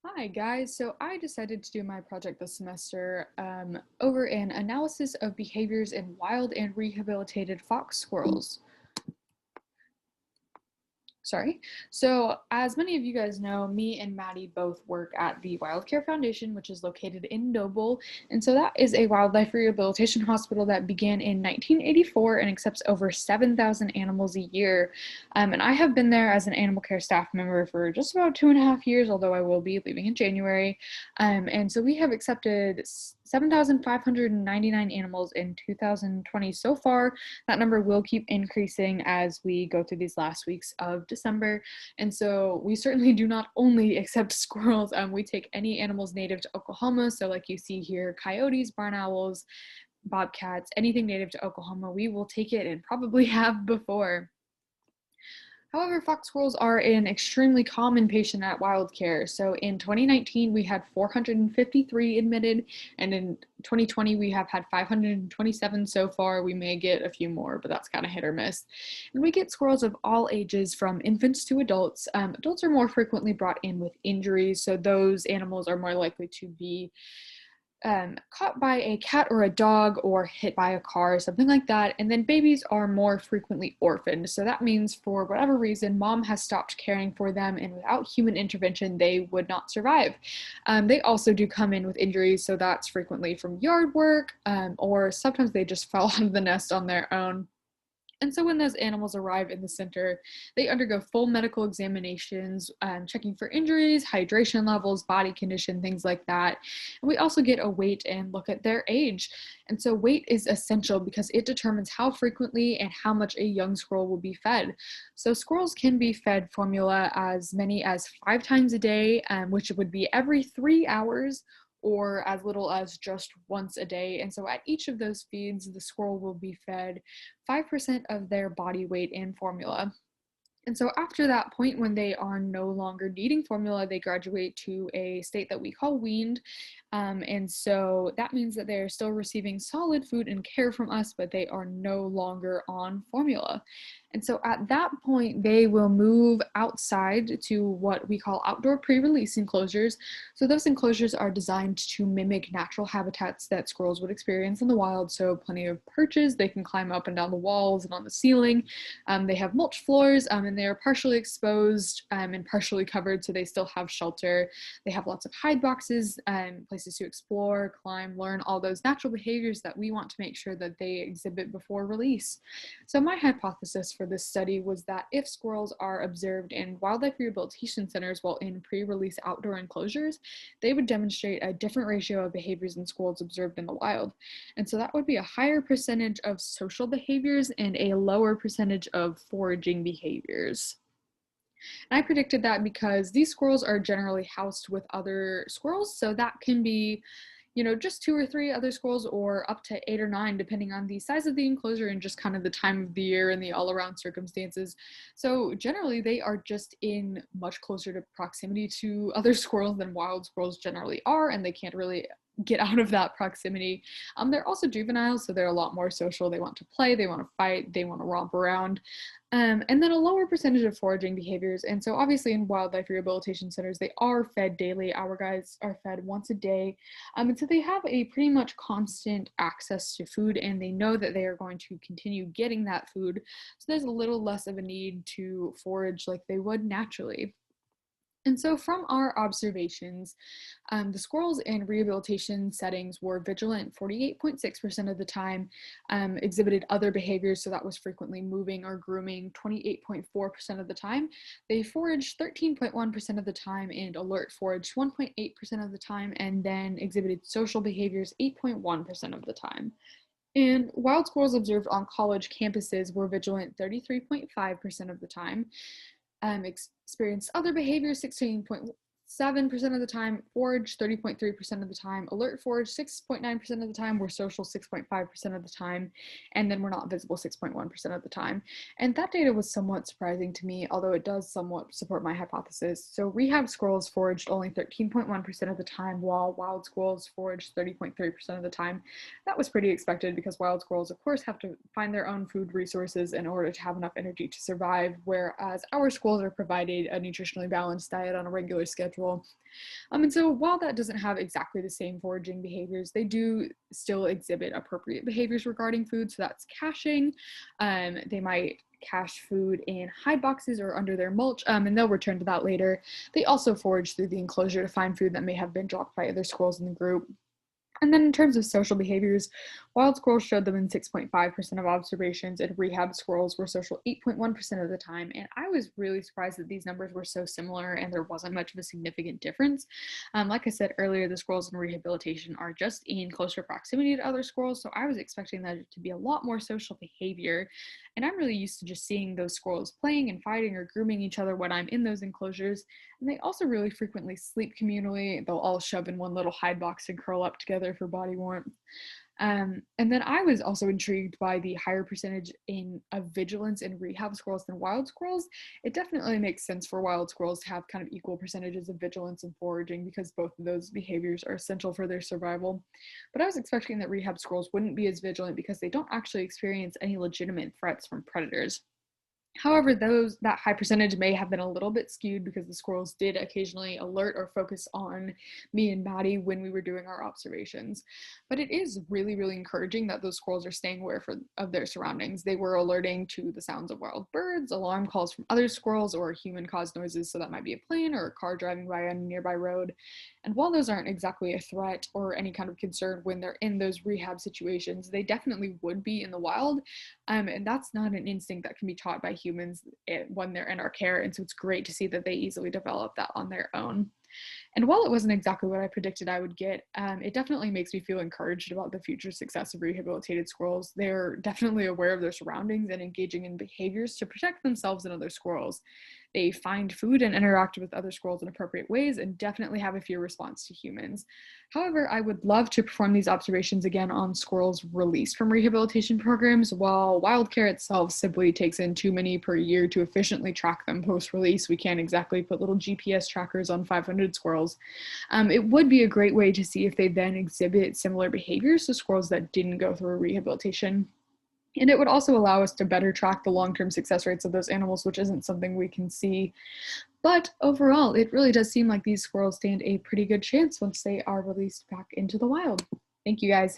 Hi guys, so I decided to do my project this semester over an analysis of behaviors in wild and rehabilitated fox squirrels. Sorry. So, as many of you guys know, me and Maddie both work at the Wildcare Foundation, which is located in Noble. And so, that is a wildlife rehabilitation hospital that began in 1984 and accepts over 7,000 animals a year. And I have been there as an animal care staff member for just about 2.5 years, although I will be leaving in January. And so, we have accepted 7,599 animals in 2020 so far. That number will keep increasing as we go through these last weeks of December. And so we certainly do not only accept squirrels, we take any animals native to Oklahoma. So, like you see here, coyotes, barn owls, bobcats, anything native to Oklahoma, we will take it and probably have before. However, fox squirrels are an extremely common patient at Wildcare. So in 2019, we had 453 admitted, and in 2020, we have had 527 so far. We may get a few more, but that's kind of hit or miss. And we get squirrels of all ages, from infants to adults. Adults are more frequently brought in with injuries, so those animals are more likely to be caught by a cat or a dog or hit by a car, something like that. And then babies are more frequently orphaned. So that means for whatever reason, mom has stopped caring for them, and without human intervention, they would not survive. They also do come in with injuries. So that's frequently from yard work, or sometimes they just fell out of the nest on their own. And so when those animals arrive in the center, they undergo full medical examinations, checking for injuries, hydration levels, body condition, things like that. And we also get a weight and look at their age. And so weight is essential because it determines how frequently and how much a young squirrel will be fed. So squirrels can be fed formula as many as 5 times a day, which would be every 3 hours, or as little as just once a day. And so at each of those feeds, the squirrel will be fed 5% of their body weight in formula. And so after that point, when they are no longer needing formula, they graduate to a state that we call weaned. And so that means that they're still receiving solid food and care from us, but they are no longer on formula. And so at that point, they will move outside to what we call outdoor pre-release enclosures. So those enclosures are designed to mimic natural habitats that squirrels would experience in the wild. So plenty of perches, they can climb up and down the walls and on the ceiling. They have mulch floors, and they are partially exposed and partially covered, so they still have shelter. They have lots of hide boxes, places to explore, climb, learn all those natural behaviors that we want to make sure that they exhibit before release. So my hypothesis for this study was that if squirrels are observed in wildlife rehabilitation centers while in pre-release outdoor enclosures, they would demonstrate a different ratio of behaviors than squirrels observed in the wild. And so that would be a higher percentage of social behaviors and a lower percentage of foraging behaviors. And I predicted that because these squirrels are generally housed with other squirrels, so that can be, just 2 or 3 other squirrels, or up to 8 or 9, depending on the size of the enclosure and just kind of the time of the year and the all around circumstances. So generally, they are just in much closer to proximity to other squirrels than wild squirrels generally are, and they can't really get out of that proximity. They're also juveniles, so they're a lot more social. They want to play, they want to fight, they want to romp around. And then a lower percentage of foraging behaviors. And so obviously in wildlife rehabilitation centers, they are fed daily. Our guys are fed once a day. And so they have a pretty much constant access to food, and they know that they are going to continue getting that food. So there's a little less of a need to forage like they would naturally. And so from our observations, the squirrels in rehabilitation settings were vigilant 48.6% of the time, exhibited other behaviors, so that was frequently moving or grooming 28.4% of the time. They foraged 13.1% of the time, and alert foraged 1.8% of the time, and then exhibited social behaviors 8.1% of the time. And wild squirrels observed on college campuses were vigilant 33.5% of the time, experienced other behaviors 16.7% of the time, forage 30.3% of the time, alert forage 6.9% of the time, were social 6.5% of the time, and then were not visible 6.1% of the time. And that data was somewhat surprising to me, although it does somewhat support my hypothesis. So rehab squirrels foraged only 13.1% of the time, while wild squirrels foraged 30.3% of the time. That was pretty expected because wild squirrels, of course, have to find their own food resources in order to have enough energy to survive, whereas our squirrels are provided a nutritionally balanced diet on a regular schedule schedule. And so while that doesn't have exactly the same foraging behaviors, they do still exhibit appropriate behaviors regarding food. So that's caching. They might cache food in hide boxes or under their mulch, and they'll return to that later. They also forage through the enclosure to find food that may have been dropped by other squirrels in the group. And then in terms of social behaviors, wild squirrels showed them in 6.5% of observations, and rehab squirrels were social 8.1% of the time. And I was really surprised that these numbers were so similar and there wasn't much of a significant difference. Like I said earlier, the squirrels in rehabilitation are just in closer proximity to other squirrels, so I was expecting that to be a lot more social behavior. And I'm really used to just seeing those squirrels playing and fighting or grooming each other when I'm in those enclosures. And they also really frequently sleep communally. They'll all shove in one little hide box and curl up together for body warmth. And then I was also intrigued by the higher percentage of vigilance in rehab squirrels than wild squirrels. It definitely makes sense for wild squirrels to have kind of equal percentages of vigilance and foraging because both of those behaviors are essential for their survival. But I was expecting that rehab squirrels wouldn't be as vigilant because they don't actually experience any legitimate threats from predators. However, that high percentage may have been a little bit skewed because the squirrels did occasionally alert or focus on me and Maddie when we were doing our observations. But it is really, really encouraging that those squirrels are staying aware of their surroundings. They were alerting to the sounds of wild birds, alarm calls from other squirrels, or human-caused noises, so that might be a plane or a car driving by a nearby road. And while those aren't exactly a threat or any kind of concern when they're in those rehab situations, they definitely would be in the wild. And that's not an instinct that can be taught by humans when they're in our care. And so it's great to see that they easily develop that on their own. And while it wasn't exactly what I predicted I would get, it definitely makes me feel encouraged about the future success of rehabilitated squirrels. They're definitely aware of their surroundings and engaging in behaviors to protect themselves and other squirrels. They find food and interact with other squirrels in appropriate ways and definitely have a fear response to humans. However, I would love to perform these observations again on squirrels released from rehabilitation programs. While wildcare itself simply takes in too many per year to efficiently track them post-release, we can't exactly put little GPS trackers on 500 squirrels. It would be a great way to see if they then exhibit similar behaviors to squirrels that didn't go through rehabilitation. And it would also allow us to better track the long-term success rates of those animals, which isn't something we can see. But overall, it really does seem like these squirrels stand a pretty good chance once they are released back into the wild. Thank you guys.